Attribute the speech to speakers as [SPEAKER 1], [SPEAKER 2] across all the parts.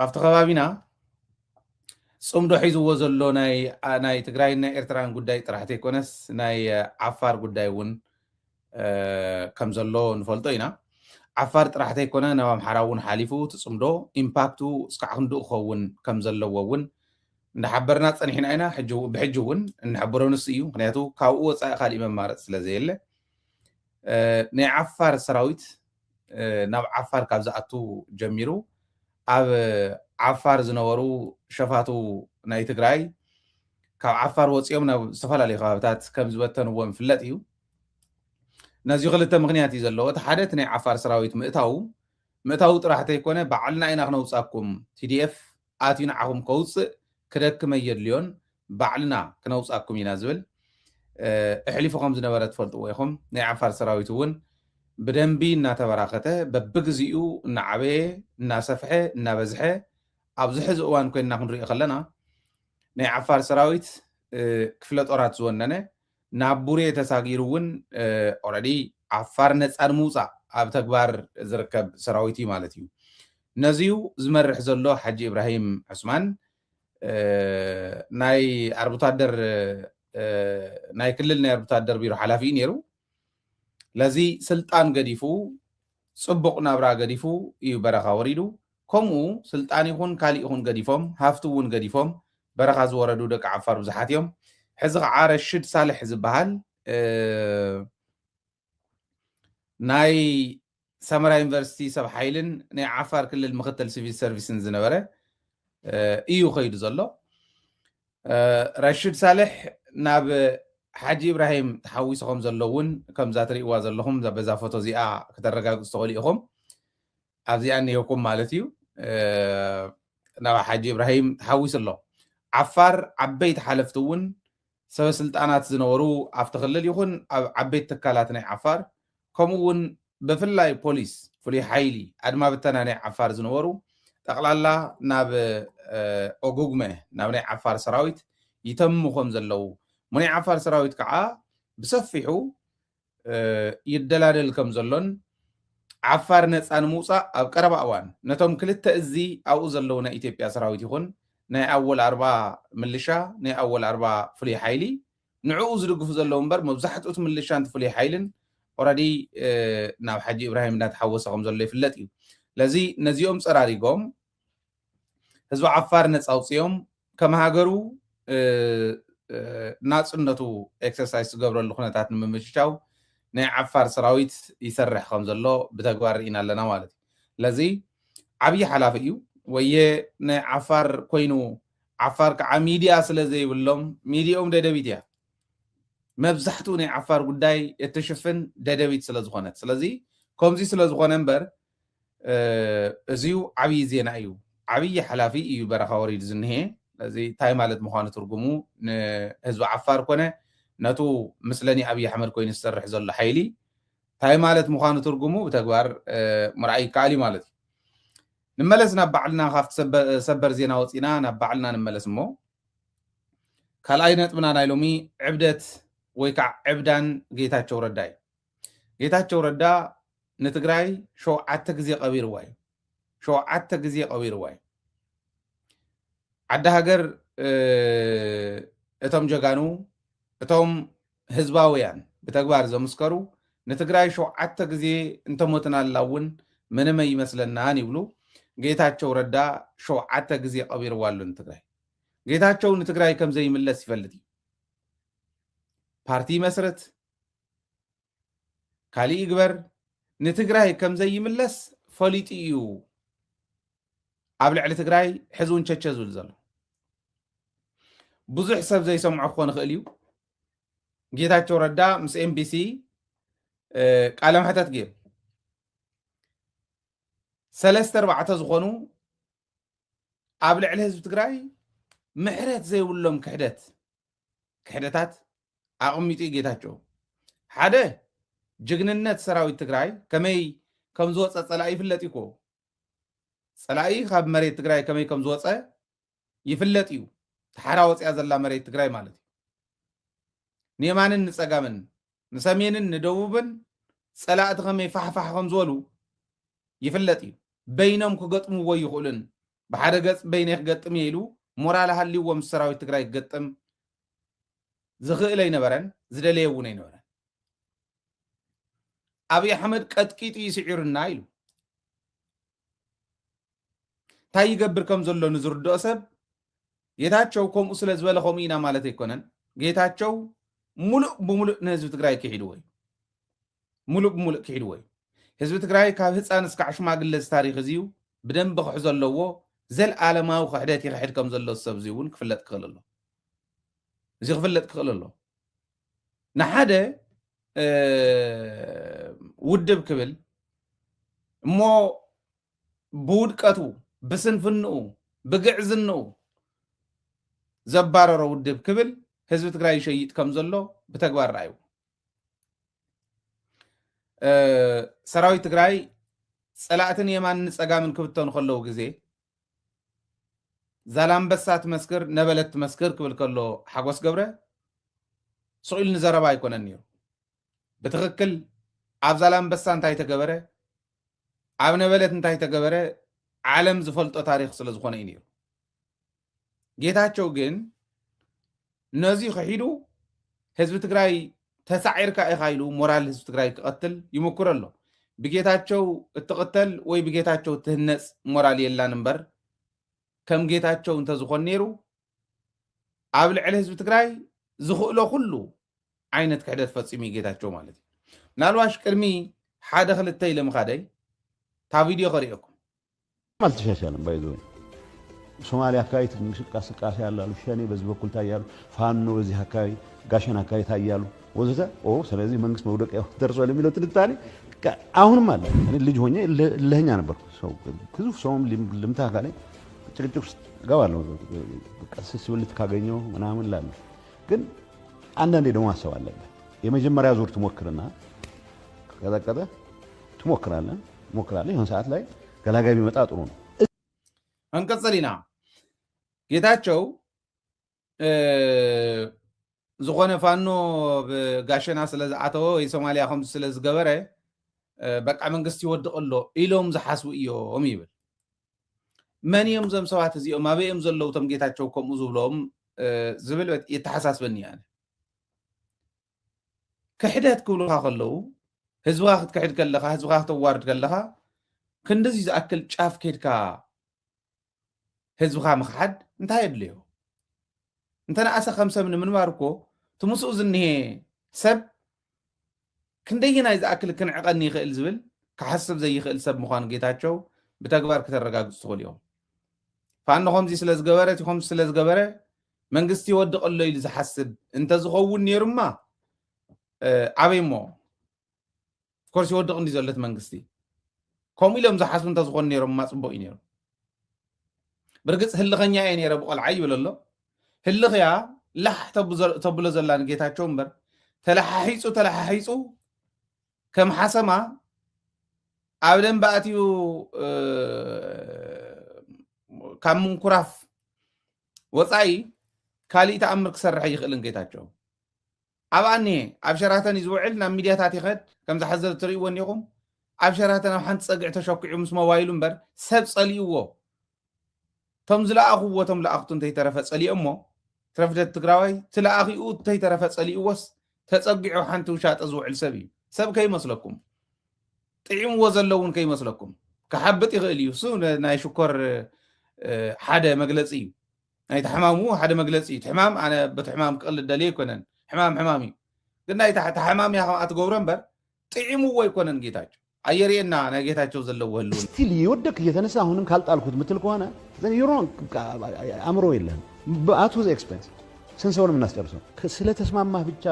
[SPEAKER 1] ኣብቲ ከባቢና ጽምዶ ሒዝዎ ዘሎ ናይ ትግራይን ናይ ኤርትራን ጉዳይ ጥራሕ ዘይኮነስ ናይ ዓፋር ጉዳይ እውን ከም ዘሎ ንፈልጦ ኢና ዓፋር ጥራሕ ዘይኮነ ናብ ኣምሓራ እውን ሓሊፉ ትጽምዶ ኢምፓክቱ እስካዕ ክንድኡ ክኸውን ከም ዘለዎ እውን እንዳሓበርና ፀኒሕና ኢና ብሕጂ እውን እንሕብሮ ንስ እዩ ምክንያቱ ካብኡ ወፃኢ ካሊእ መማረፅ ስለ ዘየለ ናይ ዓፋር ሰራዊት ናብ ዓፋር ካብ ዝኣቱ ጀሚሩ ኣብ ዓፋር ዝነበሩ ሸፋቱ ናይ ትግራይ ካብ ዓፋር ወፂኦም ናብ ዝተፈላለዩ ከባቢታት ከም ዝበተንዎም ይፍለጥ እዩ ነዚ ክልተ ምክንያት እዩ ዘለዎ እቲ ሓደ ናይ ዓፋር ሰራዊት ምእታው ጥራሕ ዘይኮነ ባዕልና ኢና ክነውፃኩም TDF ኣትዩ ንዓኹም ከውፅእ ክደክመ የድልዮን ባዕልና ክነውፃኩም ኢና ዝብል እሕሊፉ ከም ዝነበረ ትፈልጥዎ ኢኹም ናይ ዓፋር ሰራዊት እውን ብደንቢ እናተበራኸተ በብግዚኡ እናዓበየ እናሰፍሐ እናበዝሐ ኣብዚ ሕዚ እዋን ኮይንና ክንሪኦ ከለና ናይ ዓፋር ሰራዊት ክፍለ ጦራት ዝወነነ ናብ ቡሬ ተሳጊሩ እውን ኦልሬዲ ዓፋር ነፃ ንምውፃእ ኣብ ተግባር ዝርከብ ሰራዊት እዩ ማለት እዩ ነዚዩ ዝመርሕ ዘሎ ሓጂ ኢብራሂም ዑስማን ናይ ኣርብታደር ናይ ክልል ናይ ኣርብታደር ቢሮ ሓላፊ ነይሩ ለዚ ስልጣን ገዲፉ ጽቡቕ ናብራ ገዲፉ እዩ በረኻ ወሪዱ ከምኡ ስልጣን ይኹን ካሊእ ይኹን ገዲፎም ሃፍቱ እውን ገዲፎም በረኻ ዝወረዱ ደቂ ዓፋር ብዙሓት እዮም ሕዚ ከዓ ረሽድ ሳልሕ ዝበሃል ናይ ሰመራ ዩኒቨርሲቲ ሰብ ሓይልን ናይ ዓፋር ክልል ምክትል ሲቪል ሰርቪስን ዝነበረ እዩ ኸይዱ ዘሎ ረሽድ ሳልሕ ናብ ሓጂ ኢብራሂም ተሓዊሱ ከም ዘሎ እውን ከምዛ ትሪእዋ ዘለኹም በዛ ፎቶ እዚኣ ከተረጋግፁ ትኽእሉ ኢኹም ኣብዚኣ እኒሄኩም ማለት እዩ ናብ ሓጂ ኢብራሂም ተሓዊሱ ኣሎ ዓፋር ዓበይቲ ሓለፍቲ እውን ሰበስልጣናት ዝነበሩ ኣብቲ ክልል ይኹን ኣብ ዓበይቲ ትካላት ናይ ዓፋር ከምኡ እውን ብፍላይ ፖሊስ ፍሉይ ሓይሊ ኣድማ ብተና ናይ ዓፋር ዝነበሩ ጠቕላላ ናብ ኦጉግመ ናብ ናይ ዓፋር ሰራዊት ይተሙ ከም ዘለው ናይ ዓፋር ሰራዊት ከዓ ብሰፊሑ ይደላደል ከም ዘሎን ዓፋር ነፃ ንምውፃእ ኣብ ቀረባ እዋን ነቶም ክልተ እዚ ኣብኡ ዘለው ናይ ኢትዮጵያ ሰራዊት ይኹን ናይ ኣወል 40 ምልሻ ናይ ኣወል 40 ፍሉይ ሓይሊ ንዕኡ ዝድግፉ ዘለው እምበር መብዛሕትኡ ምልሻን ፍሉይ ሓይልን ኦልሬዲ ናብ ሓጂ ኢብራሂም እናተሓወሰ ከም ዘሎ ይፍለጥ እዩ ለዚ ነዚኦም ፀራሪጎም ህዝቢ ዓፋር ነፃ ኣውፅኦም ከም ሃገሩ ናፅነቱ ኤክሰርሳይዝ ዝገብረሉ ኩነታት ንምምችቻው ናይ ዓፋር ሰራዊት ይሰርሕ ከም ዘሎ ብተግባር ርኢና ኣለና ማለት እዩ ለዚ ዓብዪ ሓላፊ እዩ ወየ ናይ ዓፋር ኮይኑ ዓፋር ከዓ ሚድያ ስለ ዘይብሎም ሚድያኦም ደደቢት እያ መብዛሕትኡ ናይ ዓፋር ጉዳይ እትሽፍን ደደቢት ስለ ዝኾነት ስለዚ ከምዚ ስለ ዝኾነ እምበር እዚዩ ዓብዪ ዜና እዩ ዓብዪ ሓላፊ እዩ በረኻ ወሪዱ ዝንሄ ስለዚ እንታይ ማለት ምዃኑ ትርጉሙ ንህዝቢ ዓፋር ኮነ ነቱ ምስለኒ ኣብዪ ኣሕመድ ኮይኑ ዝሰርሕ ዘሎ ሓይሊ እንታይ ማለት ምዃኑ ትርጉሙ ብተግባር ምርኣይ ይከኣል እዩ ማለት እዩ ንመለስ ናብ ባዕልና ካብቲ ሰበር ዜና ወፂና ናብ ባዕልና ንመለስ እሞ ካልኣይ ነጥብና ናይ ሎሚ ዕብደት ወይ ከዓ ዕብዳን ጌታቸው ረዳ እዩ ጌታቸው ረዳ ንትግራይ 7 ግዜ ቀቢርዋ እዩ 7 ግዜ ቀቢርዋ እዩ ዓዲ ሃገር እቶም ጀጋኑ እቶም ህዝባውያን ብተግባር ዘመስከሩ ንትግራይ 7 ግዜ እንተሞትና ኣላ እውን ምንም ይመስለናን ይብሉ ጌታቸው ረዳ 7 ግዜ ቀቢርዋ ኣሎ ንትግራይ ጌታቸው ንትግራይ ከም ዘይምለስ ይፈልጥ እዩ ፓርቲ መስረት ካሊእ ይግበር ንትግራይ ከም ዘይምለስ ፈሊጡ እዩ ኣብ ልዕሊ ትግራይ ሕዝውን ቸቸ ዝብል ዘሎ ብዙሕ ሰብ ዘይሰምዖ ክኾን ይኽእል እዩ ጌታቸው ረዳ ምስ ኤምቢሲ ቃለ መሕተት ገይሩ 3-4 ዝኾኑ ኣብ ልዕሊ ህዝቢ ትግራይ ምሕረት ዘይብሎም ክሕደታት ኣቐሚጡ ጌታቸው ሓደ ጅግንነት ሰራዊት ትግራይ ከመይ ከም ዝወፀ ፀላኢ ይፍለጥ ይኮ ፀላኢ ካብ መሬት ትግራይ ከመይ ከም ዝወፀ ይፍለጥ እዩ ተሓራ ወፅያ ዘላ መሬት ትግራይ ማለት እዩ ንየማንን ንፀጋምን ንሰሜንን ንደቡብን ፀላእቲ ከመይ ፋሕፋሕ ከም ዝበሉ ይፍለጥ እዩ በይኖም ክገጥምዎ ይኽእሉን بحدا قص بينيخ قطم يلو مورال هالي ومسراوي تقراي قطم زخيلي نبرن زدلي وني نبرن أبي أحمد قد كيت يسعر النايل تاي يقبر كم زلو نزور دوسب ጌታቸው ከም ስለ ዝበለኹም ኢና ማለት ኣይኮነን ጌታቸው ሙሉእ ብሙሉእ ንህዝቢ ትግራይ ክሒዱ ወይ ሙሉእ ብሙሉእ ክሒዱ ወይ ህዝቢ ትግራይ ካብ ህፃን እስካዕ ሽማግለ ታሪክ እዚዩ ብደንብ ክሕዞ ኣለዎ ዘለዓለማዊ ክሕደት ይክሕድ ከም ዘሎ ሰብ እዚ እውን ክፍለጥ ክኽእል ኣሎ እዚ ክፍለጥ ክኽእል ኣሎ ንሓደ ውድብ ክብል እሞ ብውድቀቱ ብስንፍንኡ ብግዕዝንኡ زبارة ودب كبل حزب تግራይ شيء كم زلو بتكبر رأيو سراوي تግራይ صلاعتن يمان صقامن كبتون خلو غزي زالامبسات مسكر نبلت مسكر كبل كلو حقوس قبره سؤال نزربا يكونن نيو بتخكل عب زالامبسا انتاي تقبره عب نبلت انتاي تقبره عالم زفلطو تاريخ سلازخونه نيو ጌታቸው ግን ነዚህ ኸሂዱ ህዝብ ትግራይ ተሳዒርካ ኢኻይሉ ሞራል ህዝብ ትግራይ ክቀትል ይሞክር ኣሎ ብጌታቸው እትቀተል ወይ ብጌታቸው ትህነጽ ሞራል የላን እምበር ከም ጌታቸው እንተዝኾን ነይሩ ኣብ ልዕሊ ህዝብ ትግራይ ዝኽእሎ ኩሉ ዓይነት ክሕደት ፈፂሙ ጌታቸው ማለት እዩ ናልዋሽ ቅድሚ ሓደ ክልተ ኢሎም ካደይ ታ ቪድዮ ከሪአኩም
[SPEAKER 2] አልተሻሻለም ባይዞ ሶማሊያ አካባቢ እንቅስቃሴ ያላሉ ሸኔ በዚህ በኩል ታያሉ ፋኖ በዚህ አካባቢ ጋሸና አካባቢ ታያሉ ወዘተ ስለዚህ መንግስት መውደቂያ ደርሷል የሚለው ትንታኔ አሁንም አለ እኔ ልጅ ሆኜ ለኛ ነበር ሰው ብዙ ሰውም ልምታ ካለ ጭቅጭቅ ውስጥ ገባለሁ ቀስስ ብልት ካገኘው ምናምን ላለ ግን አንዳንዴ ደግሞ አሰብ አለበት የመጀመሪያ ዙር ትሞክርና ከዘቀደ ትሞክራለህ ይሁን ሰዓት ላይ ገላጋይ ቢመጣ ጥሩ ነው
[SPEAKER 1] እንቀጽሊና ጌታቸው ዝኾነ ፋኖ ጋሸና ስለዝኣተወ ወይ ሶማሊያ ከም ስለዝገበረ በቃ መንግስቲ ይወድቕሎ ኢሎም ዝሓስቡ እዮም ይብል መን እዮም ዞም ሰባት እዚኦም ኣበዮም ዘለዉ ቶም ጌታቸው ከምኡ ዝብሎም ዝብል የተሓሳስበኒ እያ ክሕደት ክብሉካ ከለዉ ህዝብካ ክትክሕድ ከለካ ህዝብካ ክትዋርድ ከለካ ክንደዚ ዝኣክል ጫፍ ከድካ ህዝብካ ምክሓድ እንታይ የድልዮ እንተነኣሰ ከም ሰብ ንምንባር እኮ ትምስኡ ዝኒሄ ሰብ ክንደይናይ ዝኣክል ክንዕቐኒ ይኽእል ዝብል ክሓስብ ዘይኽእል ሰብ ምዃኑ ጌታቸው ብተግባር ክተረጋግፁ ትኽእል እዮም ፋኖ ከምዚ ስለዝገበረ እቲ ከምዚ ስለዝገበረ መንግስቲ ይወድቐሎ ኢሉ ዝሓስብ እንተዝኸውን ነይሩማ ዓበይ እሞ ኮርስ ይወድቕ እንዲ ዘሎት መንግስቲ ከምኡ ኢሎም ዝሓስቡ እንተዝኾኑ ነይሮምማ ፅቡቅ እዩ ነይሩ برقص هلخኛ እየ ነረ ብቆልዓ ይብል ኣሎ ህልኽያ ላሕ ተብሎ ዘላ ንጌታቸው እምበር ተለሓሒፁ ከም ሓሰማ ኣብ ደንብ ኣትዩ ካብ ምንኩራፍ ወፃኢ ካሊእ ተኣምር ክሰርሕ ይኽእልን ጌታቸው ኣብ ኣኒሄ ኣብ ሸራተን ዝውዕል ናብ ሚድያታት ይኸድ ከም ዝሓዘረ ትርእይዎ እኒኹም ኣብ ሸራተን ኣብ ሓንቲ ፀግዒ ተሸኪዑ ምስ ሞባይሉ እምበር ሰብ ፀሊእዎ ቶም ዝለኣኽዎ ቶም ለኣኽቱ እንተይተረፈ ፀሊኦሞ ትረፍደት ትግራዋይ ትለኣኺኡ እንተይተረፈ ፀሊእዎስ ተፀጊዑ ሓንቲ ውሻጠ ዝውዕል ሰብ እዩ ሰብ ከይመስለኩም ጥዒምዎ ዘለውን ከይመስለኩም ክሓብጥ ይኽእል እዩ እሱ ናይ ሽኮር ሓደ መግለፂ እዩ ናይቲ ሕማሙ ሓደ መግለፂ እዩ ሕማም ኣነ በቲ ሕማም ክቕልድ ደልየ ኣይኮነን ሕማም እዩ ግን ናይ ሕማም ያ ከምኣ ትገብሮ እምበር ጥዒምዎ ኣይኮነን ጌታቸው አየሪና ነገታቸው ዘለው ወሉ
[SPEAKER 2] ስቲል ይወደክ እየተነሳ አሁንም ካልጣልኩት ምትል ከሆነ ዘን ዩሮን አምሮ የለም በአቱ ዘ ኤክስፔንስ ስንሰውን ምናስጨርሰው ስለተስማማህ ብቻ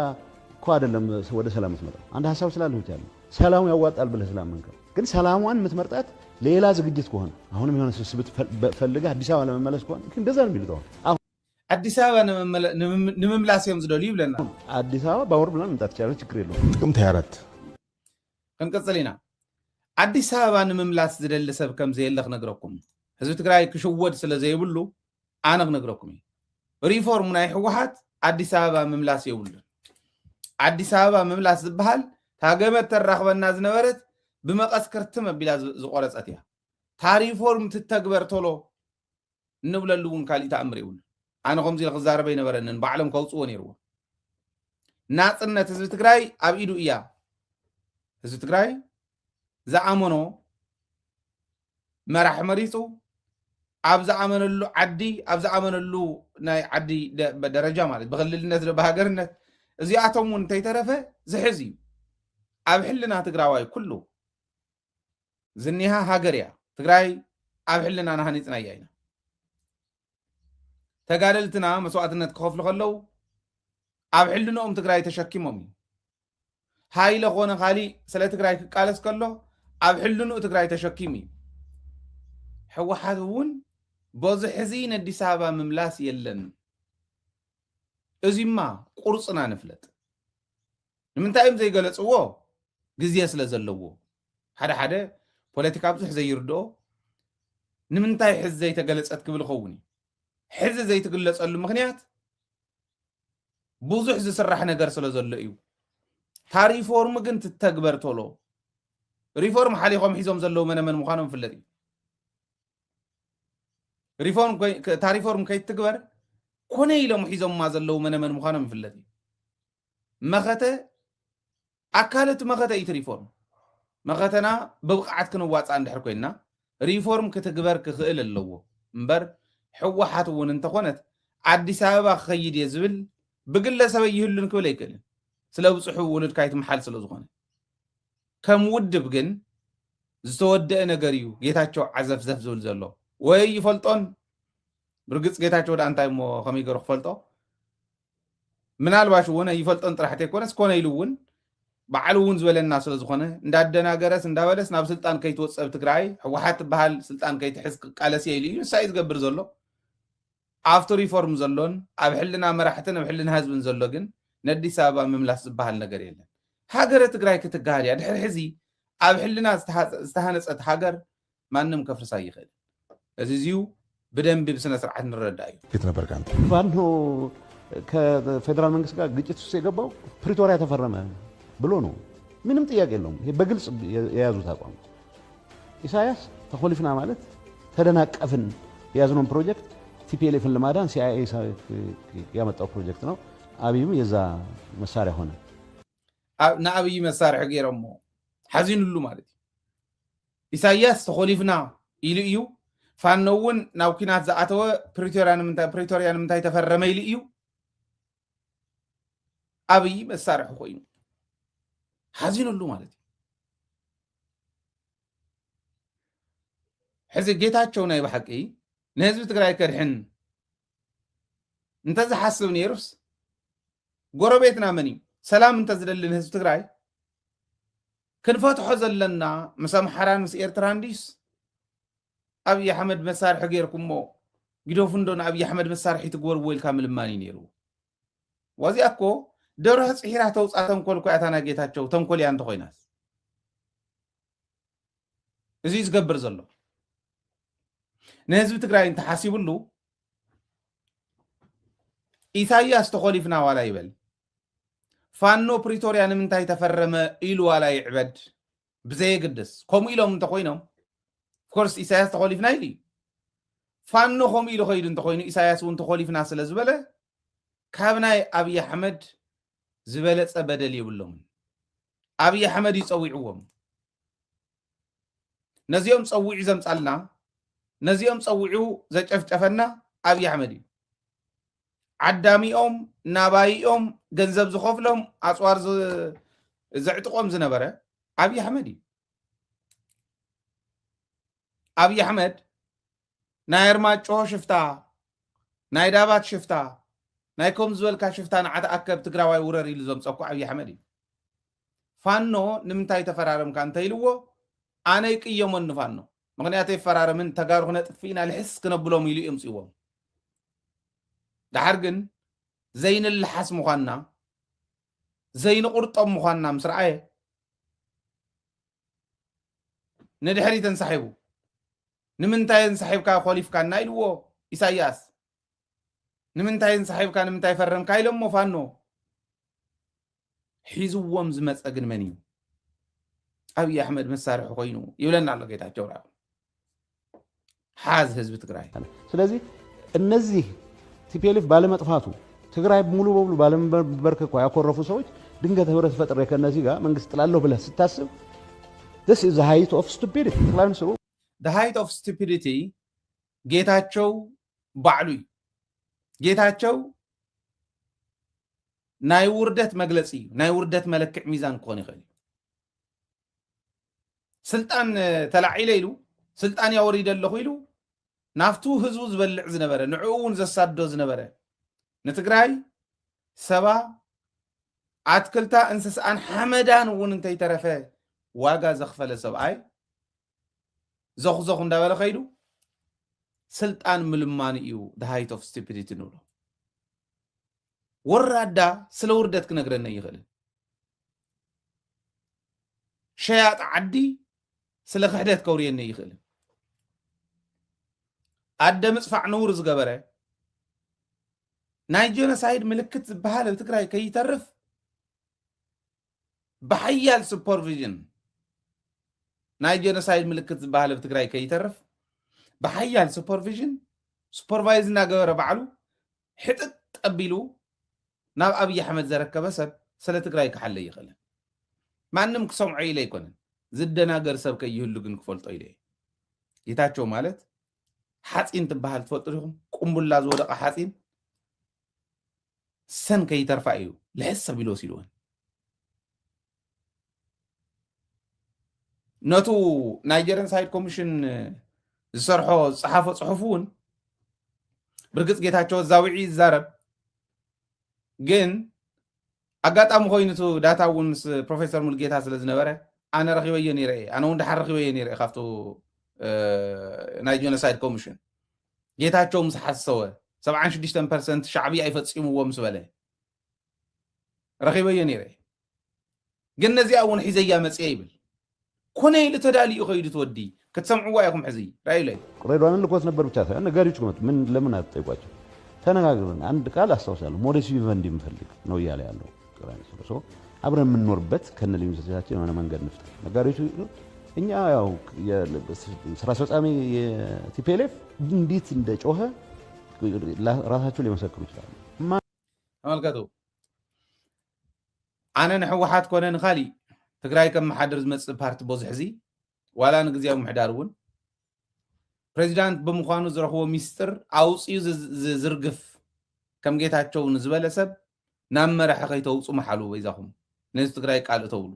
[SPEAKER 2] እኮ አይደለም ወደ ሰላም ምትመጣ አንድ ሐሳብ ስላልሁ ይቻላል ሰላሙ ያዋጣል ብለህ ስላመንከው ግን ሰላሙን ምትመርጣት ሌላ ዝግጅት ከሆነ አሁንም የሆነ ስብስብ ፈልጋ አዲስ አበባ ለመመለስ ከሆነ እንደዛ ነው የሚሉት አሁን
[SPEAKER 1] አዲስ አበባ ንምምላስዮም ዝደልዩ ይብለና
[SPEAKER 2] አዲስ አበባ ባወር ብለን እንጣት ይቻላል ችግር የለውም ጥቅምት 24
[SPEAKER 1] ከንቀጽሊና አዲስ አበባ ንምምላስ ዝደል ሰብ ከም ዘየለኽ ነግረኩም ህዝብ ትግራይ ክሽወድ ስለዘይብሉ ኣነግ ነግረኩም ሪፎርም ናይ ህወሓት አዲስ አበባ ምምላስ ይውል አዲስ አበባ ምምላስ ዝበሃል ታገመት ተራኽበና ዝነበረት ብመቀስ ክርትም ቢላ ዝቆረፀት እያ ታ ሪፎርም ትተግበር ቶሎ نبللون كالي تأمريون أنا خمزي الخزارة بين برنن بعلم كوصون يروه ناتنا تزوج تقرأي أبيدو إياه تزوج تقرأي زعمنو مرح مريسو أبزع من اللو عدي أبزع من اللو ناي عدي بدرجة مالت بغلل الناس بهاجرنا زياتهم وانتي ترفه زحزي أبحلنا تقرأي كله زنيها هاجريا تقرأي أبحلنا أنا هنيتنا ياينا تقاللتنا مسوعتنا تخوف لغلو أبحلنا تقرأي تشكيمهم هاي لغونا خالي سلا تقرأي كالس كله أبحلنا تقرأي تشكيمي حوا حذون بوز حزين الدسابة مملاس يلن أزيما قرصنا نفلت من تايم زي قالت اوه غزيه سلازلوو حدا ፖለቲካ ብዙሕ ዘይርዶ ንምንታይ ሕዚ ዘይተገለጸት ክብል ኸውኒ ሕዚ ዘይተገለጸሉ ምክንያት ብዙሕ ዝስራሕ ነገር ስለ ዘሎ እዩ ታሪፎርም ግን ትተግበር ቶሎ ሪፎርም ሓሊኾም ሒዞም ዘለው መነመን ምዃኖም ፍለጥ እዩ ታሪፎርም ከይትግበር ኮነ ኢሎም ሒዞም ማ ዘለው መነመን ምዃኖም ፍለጥ እዩ መኸተ ኣካለት መኸተ እዩ ሪፎርም መኸተና ብብቕዓት ክንዋፃ እንድሕር ኮይና ሪፎርም ክትግበር ክኽእል ኣለዎ እምበር ሕወሓት እውን እንተኾነት አዲስ አበባ ክኸይድ እየ ዝብል ብግለሰብ ይህሉን ክብል ኣይክእልን ስለ ውፅሑ ውሉድካ ይትመሓል ስለ ዝኾነ ከም ውድብ ግን ዝተወደአ ነገር እዩ ጌታቸው ዓዘፍዘፍ ዝብል ዘሎ ወይ ይፈልጦን ብርግፅ ጌታቸው ዳ እንታይ ሞ ከመይ ገይሩ ክፈልጦ ምናልባሽ እውን ይፈልጦን ጥራሕት ኣይኮነስ ኮነ ኢሉ እውን በዓል እውን ዝበለና ስለ ዝኾነ እንዳደናገረስ እንዳበለስ ናብ ስልጣን ከይትወፀብ ትግራይ ሕወሓት በሃል ስልጣን ከይትሕዝ ቃለስ ኢሉ እዩ ሳይ ዝገብር ዘሎ ኣፍቶ ሪፎርም ዘሎን ኣብ ሕልና መራሕትን ኣብ ሕልና ህዝብን ዘሎ ግን ነዲስ አበባ ምምላስ ዝበሃል ነገር የለን ሃገረ ትግራይ ክትጋሃድ እያ ድሕሪ ሕዚ ኣብ ሕልና ዝተሃነፀት ሃገር ማንም ከፍርሳ ይኽእል እዚ እዚዩ በደንብ በስነ ስርዓት ንረዳ እዩ
[SPEAKER 2] የት ነበር ካንተ ፋኖ ከፌደራል መንግስት ጋር ግጭት ውስጥ የገባው ፕሪቶሪያ ተፈረመ ብሎ ነው ምንም ጥያቄ የለውም ይሄ በግልጽ የያዙት አቋም ኢሳያስ ተኮሊፍና ማለት ተደናቀፍን የያዝነው ፕሮጀክት ቲፒኤልኤፍን ለማዳን ሲአይኤ ያመጣው ፕሮጀክት ነው አብይም የዛ መሳሪያ ሆነ
[SPEAKER 1] ንአብይ መሳሪያ ገይሮሞ ሓዚንሉ ማለት ኢሳያስ ተኮሊፍና ኢሉ እዩ ፋኖ እውን ናብ ኩናት ዝኣተወ ፕሪቶሪያ ንምንታይ ተፈረመ ኢሉ እዩ አብይ መሳሪያ ኮይኑ ሓዚንሉ ማለት ሕዚ ጌታቸው ናይ ብሓቂ ንህዝቢ ትግራይ ከድሕን እንተዝሓስብ ነይሩስ ጎረቤትና መን እዩ ሰላም እንተዝደሊ ንህዝቢ ትግራይ ክንፈትሖ ዘለና ምስ ኣምሓራን ምስ ኤርትራን ዲስ ኣብይ ኣሕመድ መሳርሒ ገይርኩሞ ግዶፍንዶ ንኣብይ ኣሕመድ መሳርሒ ትግበርዎ ኢልካ ምልማን እዩ ነይሩ ወዚኣ እኮ ደርሆ ፅሒራ ተውፃ ተንኮል እኮ እታ ናይ ጌታቸው ተንኮል እያ እንተኮይናስ እዚ ዝገብር ዘሎ ንህዝቢ ትግራይ እንተሓሲቡሉ ኢሳያስ ተኮሊፍና ዋላ ይበል ፋኖ ፕሪቶሪያ ንምንታይ ተፈረመ ኢሉ ዋላ ይዕበድ ብዘየግድስ ከምኡ ኢሎም እንተኮይኖም ኮርስ ኢሳያስ ተኮሊፍና ኢሉ ፋኖ ከምኡ ኢሉ ከይዱ እንተኮይኑ ኢሳያስ እውን ተኮሊፍና ስለ ዝበለ ካብ ናይ ኣብይ ኣሕመድ ዝበለፀ በደል ይብሎም ኣብይ ኣሕመድ ይፀዊዕዎም ነዚኦም ፀዊዑ ዘምፃልና ነዚኦም ፀዊዑ ዘጨፍጨፈና ኣብይ ኣሕመድ እዩ ዓዳሚኦም ናባይኦም ገንዘብ ዝኸፍሎም ኣፅዋር ዘዕጥቆም ዝነበረ ኣብይ ኣሕመድ እዩ ኣብይ ኣሕመድ ናይ ኣርማጭሆ ሽፍታ ናይ ዳባት ሽፍታ ናይ ከም ዝበልካ ሽፍታ ንዓተኣከብ ትግራዋይ ውረር ኢሉ ዘምፀኩ ኣብይ ኣሕመድ እዩ ፋኖ ንምንታይ ተፈራረምካ እንተይልዎ ኣነ ይቅየሞኒ ፋኖ ምክንያቱ ይፈራረምን ተጋሩ ክነጥፊና ልሕስ ክነብሎም ኢሉ ይምፅዎም ድሓር ግን ዘይንልሓስ ምዃንና ዘይንቁርጦም ምዃንና ምስ ረአየ ንድሕሪት እንሰሒቡ ንምንታይ እንሰሒብካ ኮሊፍካና ኢልዎ ኢሳያስ ንምንታይ እንሰሒብካ ንምንታይ ፈረምካ ኢሎሞ ፋኖ ሒዝዎም ዝመፀ ግን መን እዩ ኣብይ ኣሕመድ መሳርሒ ኮይኑ ይብለና ኣሎ ጌታቸው ራ ሓዝ ህዝቢ ትግራይ
[SPEAKER 2] ስለዚህ እነዚህ ቲፒኤልኤፍ ባለመጥፋቱ ትግራይ ሙሉ በሙሉ ባለመበርከኳ ያኮረፉ ሰዎች ድንገት ህብረት ፈጥሬ ከነዚህ ጋር መንግስት ጥላለሁ ብለህ ስታስብ this is the height of stupidity ጠቅላይ ሚኒስትሩ
[SPEAKER 1] the height of stupidity ጌታቸው ባዕሉ ጌታቸው ናይ ውርደት መግለጺ ናይ ውርደት መለክዕ ሚዛን ኮን ይኽእል ስልጣን ተላዒለ ኢሉ ስልጣን ያወሪድ ኣለኹ ኢሉ ናፍቱ ህዝቡ ዝበልዕ ዝነበረ ንዕኡን ዘሳዶ ዝነበረ ንትግራይ ሰባ ኣትክልታ እንስሳን ሓመዳን እውን እንተይተረፈ ዋጋ ዘኽፈለ ሰብኣይ ዘኹ እንዳበለ ኸይዱ ስልጣን ምልማን እዩ the height of stupidity ንብሎ ወራዳ ስለ ውርደት ክነግረና ይኽእል ሸያጥ ዓዲ ስለ ክሕደት ከውርየና ይኽእል ኣደ ምጽፋዕ ንውር ዝገበረ ናይ ጀኖሳይድ ምልክት ዝበሃል ኣብ ትግራይ ከይተርፍ ብሓያል ሱፐርቪዥን ናይ ጀኖሳይድ ምልክት ዝበሃል ኣብ ትግራይ ከይተርፍ ብሓያል ሱፐርቫይዝ እናገበረ ባዕሉ ሕጥጥ ጠቢሉ ናብ ኣብይ ኣሕመድ ዘረከበ ሰብ ስለ ትግራይ ክሓለ ይኽእል ማንም ክሰምዖ ኢለ ኣይኮነን ዝደናገር ሰብ ከይህሉ ግን ክፈልጦ ኢለ ጌታቸው ማለት ሓፂን ትበሃል ትፈልጡ ዲኹም ቁምቡላ ዝወደቐ ሓፂን ሰን ከይተርፋ እዩ ልሕሰብ ኢሎ ሲልዎን ነቱ ናይ ጀኖሳይድ ኮሚሽን ዝሰርሖ ዝፀሓፈ ፅሑፍ እውን ብርግፅ ጌታቸው ዛውዒ ይዛረብ ግን ኣጋጣሚ ኮይኑቱ ዳታ እውን ምስ ፕሮፌሰር ሙልጌታ ስለ ዝነበረ ኣነ ረኺበየ ነይረ ኣነ እውን ድሓር ረኺበየ ነይረ ካብቱ ናይ ጀኖሳይድ ኮሚሽን ጌታቸው ምስ ሓሰወ 76% ሻዕቢ ኣይፈፂምዎ ምስ በለ ረኺበየ ነይረ ግን ነዚኣ እውን ሒዘያ መፅየ ይብል ኮነይ ልተዳልዩ ኸይዱ ትወዲ ክትሰምዕዋ ኢኹም ሕዚ ራእዩለይ
[SPEAKER 2] ሬድዋንን ልኮት ነበር ብቻ ሳይሆን ነጋሪዎች ኩመት ምን ለምን አትጠይቋቸው ተነጋግረን አንድ ቃል አስታውሳለሁ ሞዴስ ቪቨንዲ ምፈልግ ነው እያለ ያለው ሶ አብረን የምንኖርበት ከነ ሊሚቴሽናችን የሆነ መንገድ ንፍጠር ነጋሪዎች እኛ ያው ስራ አስፈጻሚ የቲፒኤልኤፍ እንዴት እንደጮኸ ራሳቸው ሊመሰክሩ ይችላሉ
[SPEAKER 1] ተመልከቱ ኣነ ንሕወሓት ኮነ ንኻሊ ትግራይ ከም መሓደር ዝመፅእ ፓርቲ ብዙሕ ዚ ዋላ ንግዚያዊ ምሕዳር እውን ፕሬዚዳንት ብምዃኑ ዝረኽቦ ሚስጥር ኣውፅኡ ዝርግፍ ከም ጌታቸው ንዝበለ ሰብ ናብ መራሒ ከይተውፁ መሓሉ ወይዛኹም ነዚ ትግራይ ቃል እተውሉ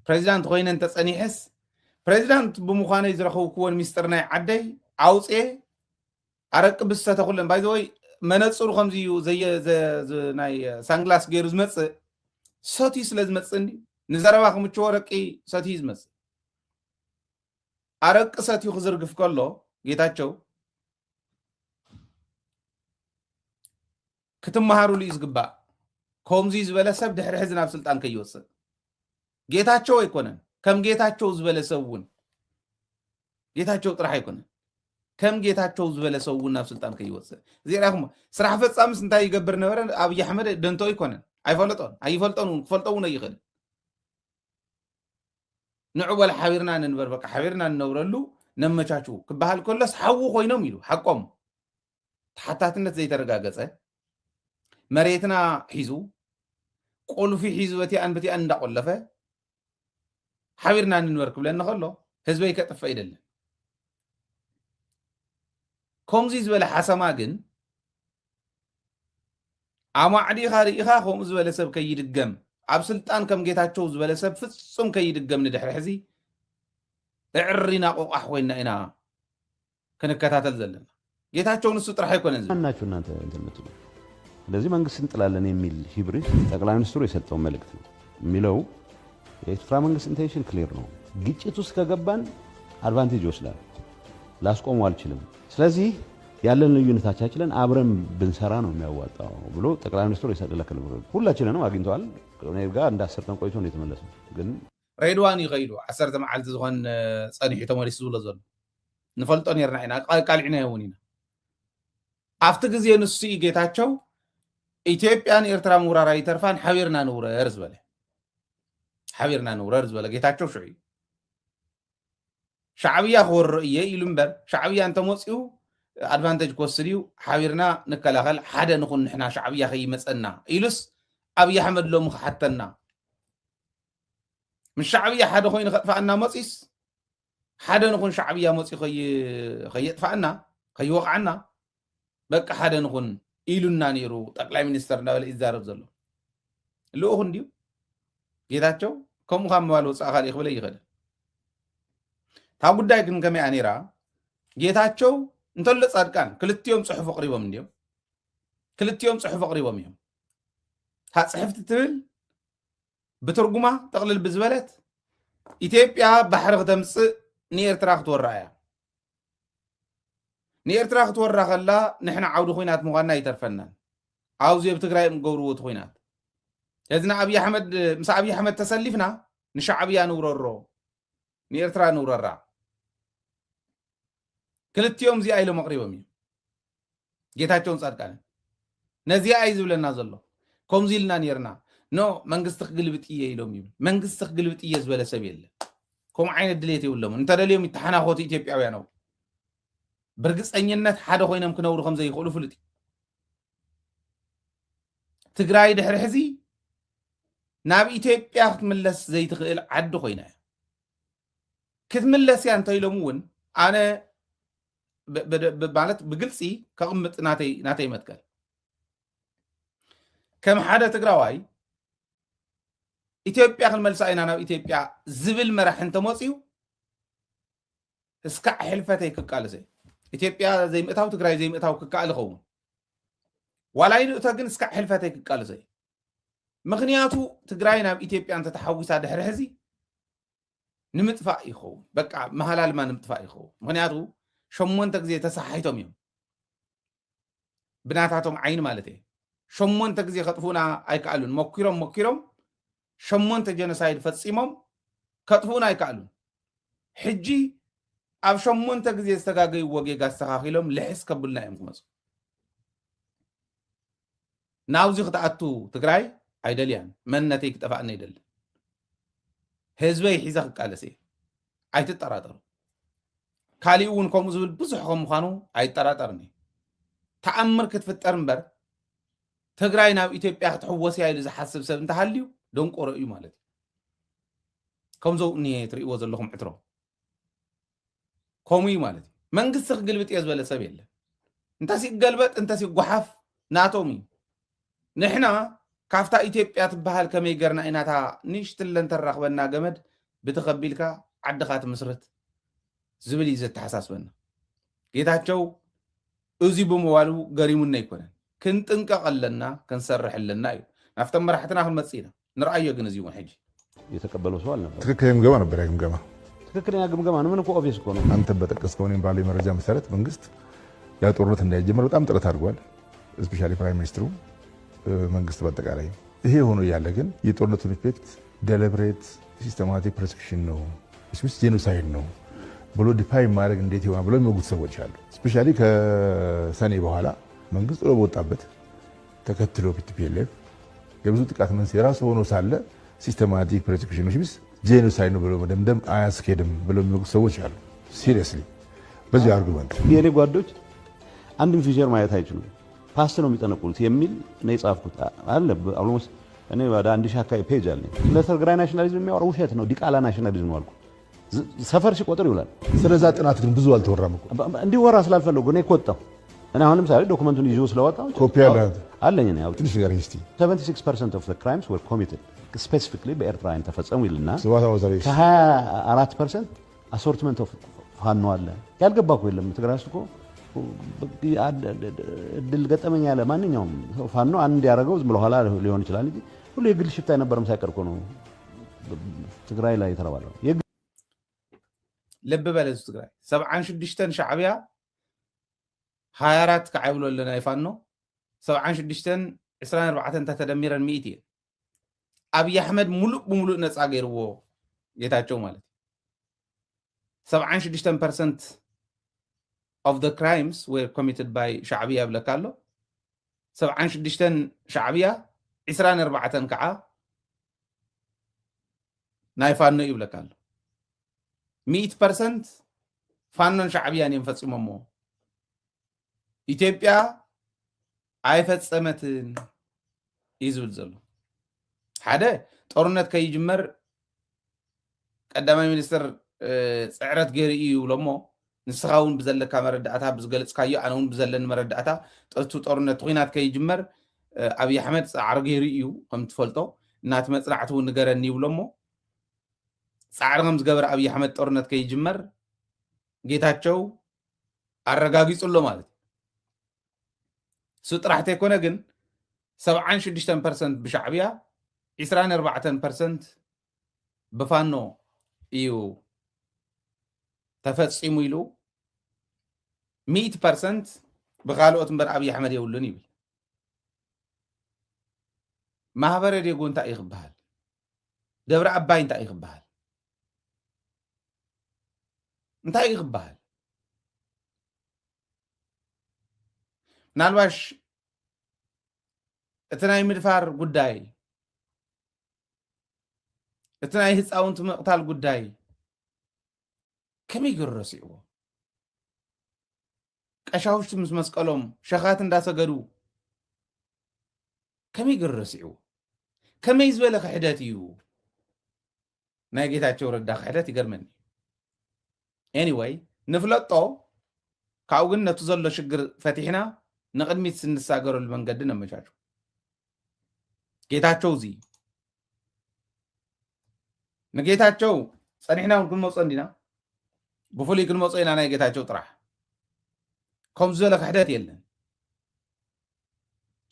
[SPEAKER 1] ፕሬዚዳንት ኮይነን ተፀኒሐስ ፕሬዚዳንት ብምዃነይ ዝረኽብክዎን ሚስጥር ናይ ዓደይ ኣውፅየ ኣረቂ ብዝሰተ ኩለን ባይ ዘ ወይ መነፅሩ ከምዚ እዩ ናይ ሳንግላስ ገይሩ ዝመፅእ ሰትዩ ስለ ዝመፅእ እንዲ ንዘረባ ክምችዎ ረቂ ሰትዩ ዝመፅእ ኣረቂ ሰትዩ ክዝርግፍ ከሎ ጌታቸው ክትመሃሩሉ እዩ ዝግባእ ከምዚ ዝበለ ሰብ ድሕሪ ሕዚ ናብ ስልጣን ከይወፅእ ጌታቸው ኣይኮነን ከም ጌታቸው ዝበለ ሰብ እውን ጌታቸው ጥራሕ ኣይኮነን ከም ጌታቸው ዝበለ ሰብ እውን ናብ ስልጣን ከይወፅእ እዚራኹም ስራሕ ፈጻምስ እንታይ ይገብር ነበረ ኣብይ ኣሕመድ ደንቶ ኣይኮነን ኣይፈልጦን ክፈልጦውን ኣይኽእል ንዕበል ሓቢርና ንንበር በቃ ሓቢርና ንነብረሉ ነመቻቹ ክበሃል ከሎስ ሓዉ ኮይኖም ኢሉ ሓቆም ተሓታትነት ዘይተረጋገፀ መሬትና ሒዙ ቁልፊ ሒዙ በቲኣን እንዳቆለፈ ሓቢርና ንንበር ክብለኒ ከሎ ህዝበይ ከጥፈ አይደለም ከምዚ ዝበለ ሓሰማ ግን ኣማዕዲኻ ርኢኻ ከምኡ ዝበለ ሰብ ከይድገም ኣብ ስልጣን ከም ጌታቸው ዝበለ ሰብ ፍጹም ከይድገም ንድሕሪ ሕዚ እዕሪና ቆቋሕ ኮይና ኢና ክንከታተል ዘለና ጌታቸው ንሱ ጥራሕ ኣይኮነን
[SPEAKER 2] እናችሁ እናንተ እንትን ምትሉ ስለዚህ መንግስት እንጥላለን የሚል ሂብሪድ ጠቅላይ ሚኒስትሩ የሰጠው መልእክት ነው የሚለው የኤርትራ መንግስት ኢንቴንሽን ክሊር ነው ግጭት ውስጥ ከገባን አድቫንቴጅ ይወስዳል ላስቆሙ አልችልም ስለዚህ ያለን ልዩነታችንን አብረን ብንሰራ ነው የሚያዋጣው ብሎ ጠቅላይ ሚኒስትሩ የሰጠለከለ ሁላችንንም አግኝተዋል እኔ ጋር እንደ 10 ቀን ቆይቶ ነው የተመለሰው ግን
[SPEAKER 1] ሬድዋን ይኸይዱ 10 መዓልቲ ዝሆን ጸኒሑ ተመሊሱ ዝብሎ ዘሎ ንፈልጦ ነርና ኢና ቃልዒና ይውን ኢና ኣብቲ ግዜ ንሱ ጌታቸው ኢትዮጵያን ኤርትራ ምውራራ ይተርፋን ሓቢርና ንውረር ዝበለ ጌታቸው ሽዑ شعبيه خور رؤيه يلمبر شعبيه انت موصيو ادفانتج كوسديو حبيرنا نكلاخل حدا نكون نحنا شعبيه خي مصنا يلس ابي احمد لو مخحتنا من شعبيه حدا خوين خطفنا مصيس حدا نكون شعبيه مصي خي يطفعنا خي وقعنا بقى حدا نكون إلونا نيرو ጠቅላይ ሚኒስተር እንዳለ ይዛረብ ዘሎ ልኡኹ እንዲሁ ጌታቸው ከምኡ ካብ ምባል ወፃእ ካልእ ክብለ ይኽእል ታ ጉዳይ ግን ከመይ እያ ነይራ ጌታቸው እንተሎ ጻድቃን ክልቲኦም ፅሑፍ ኣቕሪቦም እንዲዮም ክልቲኦም ፅሑፍ ኣቕሪቦም እዮም ታ ፅሕፍቲ ትብል ብትርጉማ ጠቕልል ብዝበለት ኢትዮጵያ ባሕሪ ክተምፅእ ንኤርትራ ክትወራ እያ ንኤርትራ ክትወራ ከላ ንሕና ዓውዲ ኩናት ምዃንና ይተርፈናን ኣብዚ ኣብ ትግራይ እንገብርዎ እቲ ኩናት እዝና ኣብይ ኣሕመድ ምስ ኣብይ ኣሕመድ ተሰሊፍና ንሻዕብያ ንውረሮ ንኤርትራ ንውረራ ክልቲኦም እዚኣ ኢሎም ኣቕሪቦም እዮም ጌታቸውን ጻድቃንን ነዚኣ እዩ ዝብለና ዘሎ ከምዚ ኢልና ነርና ኖ መንግስቲ ክግልብጥ እየ ኢሎም ይብል መንግስቲ ክግልብጥ እየ ዝበለ ሰብ የለ ከምኡ ዓይነት ድሌት የብሎምን እንተደልዮም ይተሓናኸቱ ኢትዮጵያውያን ነው برقصኝነት ሓደ ኮይኖም ክነብሩ ከም ዘይኽእሉ ፍሉጥ ትግራይ ድሕሪ ሕዚ ናብ ኢትዮጵያ ክትምለስ ዘይትኽእል ዓዲ ኮይና ክትምለስ ያ እንተኢሎም እውን ኣነ ማለት ብግልፂ ከቕምጥ ናተይ መትከል ከም ሓደ ትግራዋይ ኢትዮጵያ ክንመልሳ ኢና ናብ ኢትዮጵያ ዝብል መራሒ እንተመፅዩ እስካዕ ሕልፈተይ ክቃለሰ ኢትዮጵያ ዘይምእታው ትግራይ ዘይምእታው ክካል ይኸውን ዋላ ይንእቶ ግን እስካዕ ሕልፈተይ ክቃለሰ ምክንያቱ ትግራይ ናብ ኢትዮጵያ እንተተሓዊሳ ድሕሪ ሕዚ ንምጥፋእ ይኸውን በቃ መሃላልማ ንምጥፋእ ይኸውን ምክንያቱ 8 ግዜ ተሳሓይቶም እዮም ብናታቶም ዓይኒ ማለት እዩ 8 ግዜ ከጥፉና ኣይከኣሉን ሞኪሮም 8 ጀኖሳይድ ፈፂሞም ከጥፉና ኣይከኣሉን ሕጂ ኣብ 8 ግዜ ዝተጋገዩ ወጌጋ ኣስተኻኺሎም ልሕስ ከብልና እዮም ክመፁ ናብዚ ክትኣቱ ትግራይ ኣይደልያን መንነተይ ክጠፋእና ይደሊ ህዝበይ ሒዛ ክቃለስ እየ ኣይትጠራጠሩ ካሊእ እውን ከምኡ ዝብል ብዙሕ ከም ምዃኑ ኣይጠራጠርኒ ተኣምር ክትፍጠር እምበር ትግራይ ናብ ኢትዮጵያ ክትሕወስ እያ ኢሉ ዝሓስብ ሰብ እንተሃልዩ ደንቆሮ እዩ ማለት እዩ ከምዞ እኒአ ትርእይዎ ዘለኹም ዕትሮ ከምኡ እዩ ማለት እዩ መንግስቲ ክግልብጥ እየ ዝበለ ሰብ የለን እንተሲ ገልበጥ እንተሲ ጓሓፍ ናቶም እዩ ንሕና ካፍታ ኢትዮጵያ ትበሃል ከመይ ገርና ኢናታ ንእሽትለን ተራኽበና ገመድ ብትኸቢልካ ዓድኻ ትምስርት ዝብል እዩ ዘተሓሳስበና ጌታቸው እዚ ብምባሉ ገሪሙና ኣይኮነን ክንጥንቀቕ ኣለና ክንሰርሕ ኣለና እዩ ናፍቶም መራሕትና ክንመፅእ ኢና ንርአዮ ግን እዚ እውን ሕጂ
[SPEAKER 2] የተቀበለው ሰው አልነበር
[SPEAKER 3] ትክክለኛ ግምገማ ነበር ግምገማ
[SPEAKER 2] ትክክለኛ ግምገማ ነው ምንም ኦብቪየስ እኮ ነው
[SPEAKER 3] አንተ በጠቀስከው እኔም ባለኝ መረጃ መሰረት መንግስት ያ ጦርነት እንዳይጀመር በጣም ጥረት አድርጓል ስፔሻሊ ፕራይም ሚኒስትሩ መንግስት በአጠቃላይ ይሄ ሆኖ ያለ ግን የጦርነቱን ኢፌክት ዴሊብሬት ሲስተማቲክ ፕሮሴክሽን ነው ስዊስ ጄኖሳይድ ነው ብሎ ዲፋይን ማድረግ እንዴት ይሆናል ብሎ የሚወጉት ሰዎች አሉ ስፔሻሊ ከሰኔ በኋላ መንግስት ጥሎ በወጣበት ተከትሎ ፒቲፒኤልኤፍ የብዙ ጥቃት መንስኤ ራሱ ሆኖ ሳለ ሲስተማቲክ ፕሮሴክሽን ስዊስ ጄኖሳይድ ነው ብሎ መደምደም አያስኬድም ብሎ የሚወጉት ሰዎች አሉ ሲሪየስሊ በዚህ አርጉመንት
[SPEAKER 2] የኔ ጓዶች አንድም ፊቸር ማየት አይችሉም ፓስት ነው የሚጠነቁሉት የሚል ነው የጻፍኩት አለ ኦልሞስት እኔ ወደ 1000 አካባቢ ፔጅ አለኝ ለትግራይ ናሽናሊዝም የሚያወራው ውሸት ነው ዲቃላ ናሽናሊዝም ነው አልኩ ሰፈር ሲቆጥር ይውላል
[SPEAKER 3] ስለዛ ጥናት ግን ብዙ አልተወራም እኮ
[SPEAKER 2] እንዲወራ ስላልፈለጉ እኔ ቆጣው እኔ አሁን ለምሳሌ ዶክመንቱን ይዞ ስለወጣው
[SPEAKER 3] ኮፒ
[SPEAKER 2] አለኝ ነው
[SPEAKER 3] ትንሽ ነገር እስቲ
[SPEAKER 2] 76% of the crimes were committed specifically በኤርትራውያን ተፈጸሙ ይልና
[SPEAKER 3] ስዋታ ወዘሬ
[SPEAKER 2] ከ24% assortment of ፋኖ አለ ያልገባኩ የለም ትግራይ ውስጥ እኮ እድል ገጠመኝ ያለ ማንኛውም ፋኖ አንድ ያደረገው ዝም ብሎ ኋላ ሊሆን ይችላል እንጂ ሁሉ የግል ሽፍታ የነበረም ሳይቀርቆ ነው ትግራይ ላይ ተረባለው
[SPEAKER 1] ልብ በለዙ ትግራይ 76 ሻዕብያ 24 ከዓብሎ ለና ይፋኖ 76 24 ተተደሚረን 100 አብይ አህመድ ሙሉ ነፃ ገይርዎ ጌታቸው ማለት 76% of the crimes were committed by Sha'biya ብለካሎ 76 ሻዕብያ 24 ከዓ ናይ ፋኖ ይብለካሎ 100% ፋኖን ሻዕብያን የንፈጽሞሞ ኢትዮጵያ ኣይፈጸመትን ይዝብል ዘሎ ሓደ ጦርነት ከይጅመር ቀዳማይ ሚኒስትር ጽዕረት ገይሩ እዩ ብሎሞ ንስኻውን ብዘለካ መረዳእታ ብዝገለጽካዮ ኣነውን ብዘለኒ መረዳእታ ጥርቱ ጦርነት ኩናት ከይጅመር ኣብይ ኣሕመድ ጻዕሪ ገይሩ እዩ ከም ትፈልጦ እናት መጽናዕቲ እውን ንገረኒ ይብሎሞ ጻዕሪ ከም ዝገበረ ኣብይ ኣሕመድ ጦርነት ከይጅመር ጌታቸው ኣረጋጊጹሎ ማለት እሱ ጥራሕ እንተይኮነ ግን 76% ብሻዕብያ 24% ብፋኖ እዩ ተፈጺሙ ኢሉ 100% ብኻልኦት እምበር ኣብይ ኣሕመድ የብሉን ይብል ማህበረ ዴጎ እንታይ እዩ ክበሃል ደብረ ኣባይ እንታይ እዩ ክበሃል እንታይ እዩ ክበሃል ምናልባሽ እቲ ናይ ምድፋር ጉዳይ እቲ ናይ ህፃውንቲ ምቕታል ጉዳይ ከመይ ገይሩ ረሲዕዎ ቀሻውሽቲ ምስ መስቀሎም ሸኻት እንዳሰገዱ ከመይ ገይሩ ረሲዕዎ ከመይ ዝበለ ክሕደት እዩ ናይ ጌታቸው ረዳ ክሕደት ይገርመኒ ኤኒዌይ ንፍለጦ ካብኡ ግን ነቲ ዘሎ ሽግር ፈቲሕና ንቅድሚት ስንሳገረሉ መንገዲ ነመቻቹ ጌታቸው እዚ ንጌታቸው ፀኒሕና እውን ክንመፆ እንዲና ብፍሉይ ክንመፆ ኢና ናይ ጌታቸው ጥራሕ ከምዚ ዝበለ ክሕደት የለን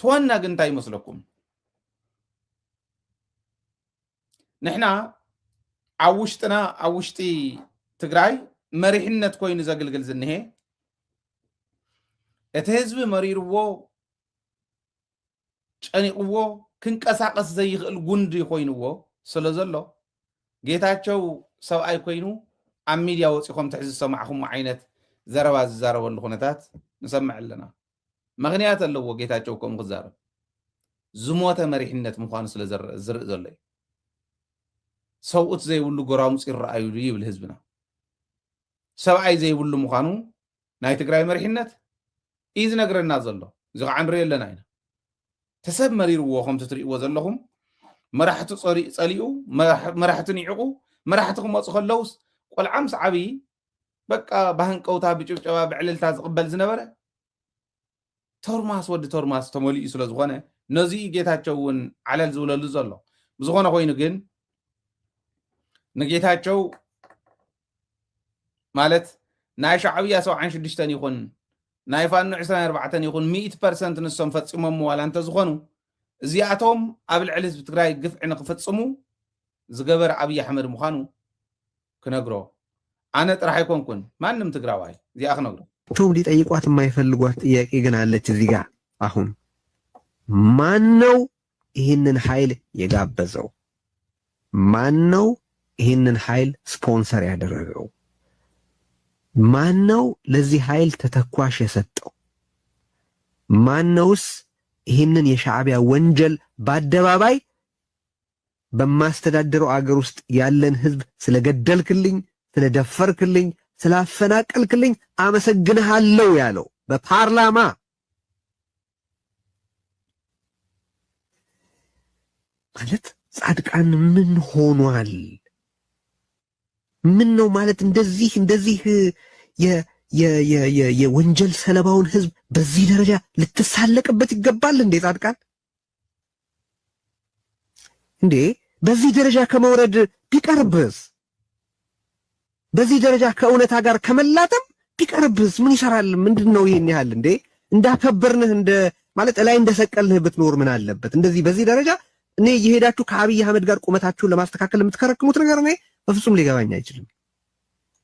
[SPEAKER 1] ትዋና ግን እንታይ ይመስለኩም ንሕና ኣብ ውሽጥና ኣብ ውሽጢ ትግራይ መሪሕነት ኮይኑ ዘገልግል ዝንሄ እቲ ህዝቢ መሪርዎ ጨኒቕዎ ክንቀሳቀስ ዘይኽእል ጉንዲ ኮይንዎ ስለ ዘሎ ጌታቸው ሰብኣይ ኮይኑ ኣብ ሚድያ ወፂኹም ትሕዚ ሰማዕኹም ዓይነት ዘረባ ዝዛረበሉ ኩነታት ንሰምዕ ኣለና ምክንያት ኣለዎ ጌታቸው ከምኡ ክዛረብ ዝሞተ መሪሕነት ምዃኑ ስለ ዝርኢ ዘሎ እዩ ሰብኡት ዘይብሉ ጎራሙፅ ይረኣዩሉ ይብል ህዝብና ሰብኣይ ዘይብሉ ምዃኑ ናይ ትግራይ መሪሕነት እዩ ዝነግረና ዘሎ እዚ ከዓ ንሪኦ ኣለና ኢና ተሰብ መሪርዎ ከምቲ ትሪእዎ ዘለኹም መራሕቲ ፀሊኡ መራሕቲ ኒዕቑ መራሕቲ ክመፁ ከለውስ ቆልዓ ምስ ዓብዪ በቃ ባህንቀውታ ብጭብጨባ ብዕልልታ ዝቕበል ዝነበረ ቶርማስ ወዲ ቶርማስ ተመሊኡ ስለ ዝኾነ ነዚኡ ጌታቸው እውን ዓለል ዝብለሉ ዘሎ ብዝኾነ ኮይኑ ግን ንጌታቸው ማለት ናይ ሻዕብያ 76 ይኹን ናይ ፋኖ 24 ይኹን 100% ንሶም ፈፂሞም ዋላ እንተ ዝኾኑ እዚኣቶም ኣብ ልዕሊ ህዝቢ ትግራይ ግፍዒ ንክፍፅሙ ዝገበረ ኣብይ ኣሕመድ ምዃኑ ክነግሮ ኣነ ጥራሕ ኣይኮንኩን ማንም ትግራዋይ እዚኣ ክነግሮ
[SPEAKER 4] ቶም ሊጠይቋት የማይፈልጓት ጥያቄ ግን አለች እዚህ ጋር አሁን ማን ነው ይህንን ኃይል የጋበዘው ማን ነው ይህንን ኃይል ስፖንሰር ያደረገው ማን ነው ለዚህ ኃይል ተተኳሽ የሰጠው ማነውስ ይህንን የሻዕቢያ ወንጀል በአደባባይ በማስተዳደረው አገር ውስጥ ያለን ህዝብ ስለገደልክልኝ ስለደፈርክልኝ ስላፈናቀልክልኝ አመሰግንሃለሁ ያለው በፓርላማ ማለት ጻድቃን ምን ሆኗል ምን ነው ማለት እንደዚህ የወንጀል ሰለባውን ህዝብ በዚህ ደረጃ ልትሳለቅበት ይገባል እንዴ ጻድቃን እንዴ በዚህ ደረጃ ከመውረድ ቢቀርብስ በዚህ ደረጃ ከእውነታ ጋር ከመላተም ቢቀርብስ ምን ይሰራል ምንድነው ይሄን ያህል እንዴ እንዳከበርንህ እንደ ማለት ላይ እንደሰቀልንህ ብትኖር ምን አለበት እንደዚህ በዚህ ደረጃ እኔ እየሄዳችሁ ከአብይ አህመድ ጋር ቁመታችሁን ለማስተካከል የምትከረክሙት ነገር ነው በፍጹም ሊገባኝ አይችልም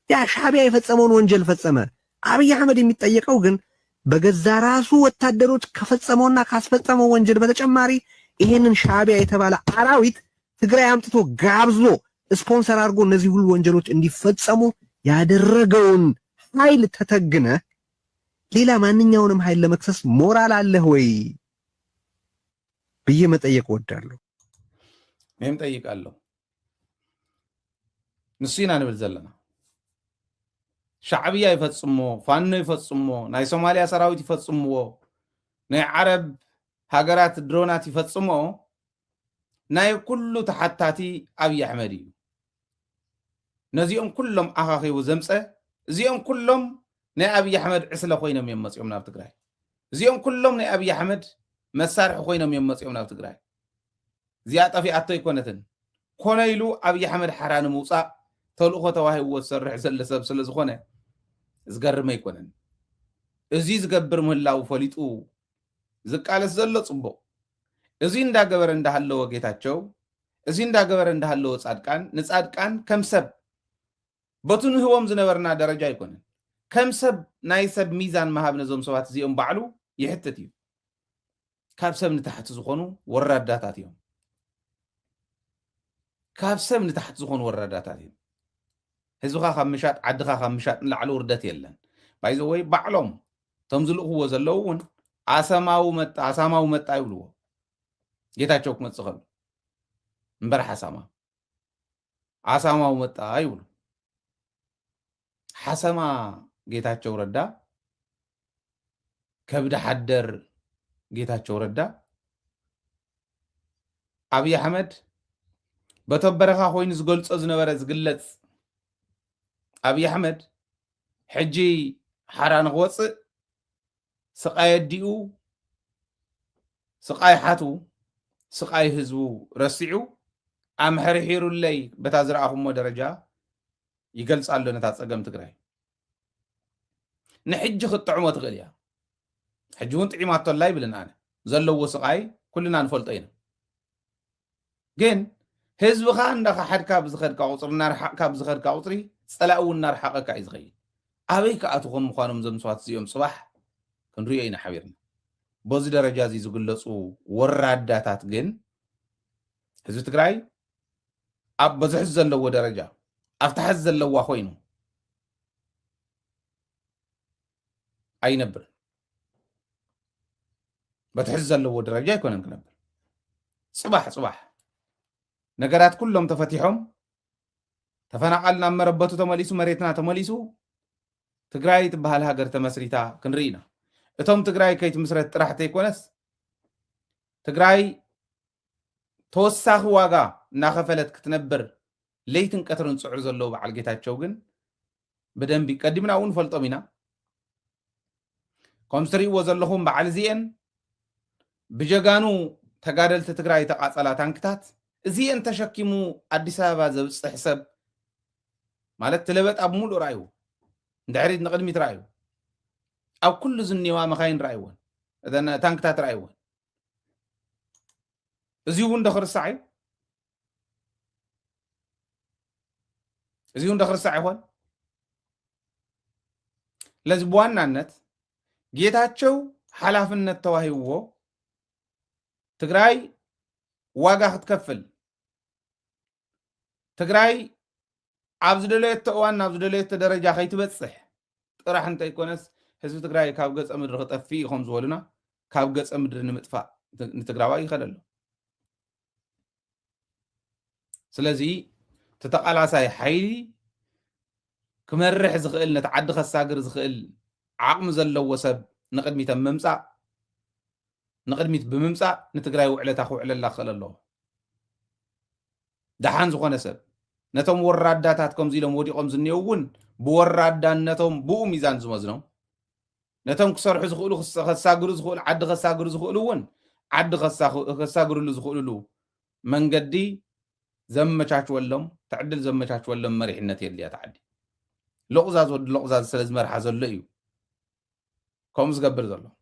[SPEAKER 4] ያ ሻዕቢያ የፈጸመውን ወንጀል ፈጸመ አብይ አህመድ የሚጠየቀው ግን በገዛ ራሱ ወታደሮች ከፈጸመውና ካስፈጸመው ወንጀል በተጨማሪ ይሄንን ሻዕቢያ የተባለ አራዊት ትግራይ አምጥቶ ጋብዞ ስፖንሰር አድርጎ እነዚህ ሁሉ ወንጀሎች እንዲፈጸሙ ያደረገውን ኃይል ተተግነ ሌላ ማንኛውንም ኃይል ለመክሰስ ሞራል አለህ ወይ ብዬ መጠየቅ ወዳለሁ
[SPEAKER 1] እኔም ጠይቃለሁ ንሲና ንብል ዘለና شعبية يفصمو فانو يفصمو ناي سوماليا سراويت يفصمو ناي عرب هاجرات درونات يفصمو ناي كله تحتاتي أبي أحمدي نزيهم كلهم أخاخي وزمسة زيهم كلهم ناي أبي أحمد عسل خوينا من يوم نافت تقراي زيهم كلهم ناي أبي أحمد مسار خوينا من يوم نافت تقراي زيادة في أتوي كونتن كونيلو أبي أحمد حران موسى تلقوا تواهي وسرح سلسب سلسخونه زقر ما يكونن ازي زقبر مهلاو فليطو زقالس زلو صبو ازي እንዳ ገበረ እንዳሃለው ጌታቸው ازي እንዳ ገበረ እንዳሃለው ጻድቃን ንጻድቃን ከምሰብ በቱን ህወም ዝነበርና ደረጃ ይኮነን ከምሰብ ናይ ሰብ ሚዛን መሃብ ነዞም ሰባት እዚኦም ባዕሉ ይሕትት እዩ ካብ ሰብ ንታሕቲ ዝኾኑ ወራዳታት እዮም ካብ ሰብ ንታሕቲ ዝኾኑ ወራዳታት እዮም ህዝብኻ ካብ ምሻጥ ዓድኻ ካብ ምሻጥ ንላዕሊ ውርደት የለን ባይዘወይ ባዕሎም ቶም ዝልእኽዎ ዘለዉ እውን ኣሳማው መጣ ይብልዎ ጌታቸው ክመፅእ ከሉ እምበር ኣሳማው መጣ ይብሉ ሓሰማ ጌታቸው ረዳ ከብደ ሓደር ጌታቸው ረዳ አብይ አሕመድ በተበረኻ ኮይኑ ዝገልጾ ዝነበረ ዝግለጽ አብይ አሕመድ ሕጂ ሓራን ክወፅእ ስቃይ ኣዲኡ ስቃይ ሓቱ ስቃይ ህዝቡ ረሲዑ ኣምሕርሒሩለይ በታ ዝረኣኹሞ ደረጃ ይገልጽ ኣሎ ነታ ፀገም ትግራይ ንሕጂ ክትጥዕሞ ትኽእል እያ ሕጂ እውን ጥዒማቶላ ይብልን ኣነ ዘለዎ ስቃይ ኩልና ንፈልጦ ኢና ግን ህዝብኻ እንዳኻሓድካ ብዝኸድካ ቁፅሪ እናርሓቕካ ብዝኸድካ ቁፅሪ ፀላእ እውን እናርሓቐካ እዩ ዝኸይድ ኣበይ ከኣትኹም ምዃኖም ዞም ሰባት እዚኦም ፅባሕ ክንሪኦ ኢና ሓቢርና በዚ ደረጃ እዚ ዝግለፁ ወራዳታት ግን ህዝቢ ትግራይ ኣብ በዝሒ ዘለዎ ደረጃ ኣብ ታሕቲ ዘለዋ ኮይኑ ኣይነብርን በትሕቲ ዘለዎ ደረጃ ኣይኮነን ክነብር ፅባሕ ነገራት ኩሎም ተፈቲሖም ተፈናቀልና መረበቱ ተመሊሱ መሬትና ተመሊሱ ትግራይ ትበሃል ሃገር ተመስሪታ ክንሪኢና እቶም ትግራይ ከይትምስረት ጥራሕተ ይኮነስ ትግራይ ተወሳኺ ዋጋ እናኸፈለት ክትነብር ለይትን ቀትርን ፅዑር ዘለዎ በዓል ጌታቸው ግን ብደንቢ ቀዲምና እውን ፈልጦም ኢና ከምዚ ትሪእዎ ዘለኹም በዓል እዚአን ብጀጋኑ ተጋደልቲ ትግራይ ተቃፀላ ታንክታት እዚአን ተሸኪሙ ኣዲስ ኣበባ ዘብፅሕ ሰብ ማለት ትለበጥ ኣብ ሙሉእ ራእዩ እንድሕሪት ንቅድሚት ራእዩ ኣብ ኩሉ ዝኒዋ መኻይን ራእይዎን እተን ታንክታት ራእይዎን እዚ እውን ደክርሳዕ እዩ እዚ እውን ደክርሳዕ ይኾን ለዚ ብዋናነት ጌታቸው ሓላፍነት ተዋሂብዎ ትግራይ ዋጋ ክትከፍል ትግራይ ኣብ ዝደለየቶ እዋን ናብ ዝደለየቶ ደረጃ ከይትበፅሕ ጥራሕ እንተይኮነስ ህዝቢ ትግራይ ካብ ገፀ ምድሪ ክጠፍእ ኢኹም ዝበሉና ካብ ገፀ ምድሪ ንምጥፋእ ንትግራዋይ ይኸድ ኣሎ ስለዚ ተተቃላሳይ ሓይሊ ክመርሕ ዝኽእል ነቲ ዓዲ ከሳግር ዝኽእል ዓቕሚ ዘለዎ ሰብ ንቅድሚት ምምፃእ ንቅድሚት ብምምፃእ ንትግራይ ውዕለታ ክውዕለላ ክኽእል ኣለዎ ደሓን ዝኾነ ሰብ ነቶም ወራዳታት ከምዚ ኢሎም ወዲቖም ዝኔው እውን ብወራዳነቶም ብኡ ሚዛን ዝመዝኖም ነቶም ክሰርሑ ዝኽእሉ ከሳግሩ ዝኽእሉ ዓዲ ከሳግሩ ዝኽእሉ እውን ዓዲ ከሳግሩሉ ዝኽእሉሉ መንገዲ ዘመቻችወሎም ትዕድል ዘመቻችወሎም መሪሕነት የድልያ ተዓዲ ልቑዛዝ ወዲ ልቑዛዝ ስለ ዝመርሓ ዘሎ እዩ ከምኡ ዝገብር ዘሎ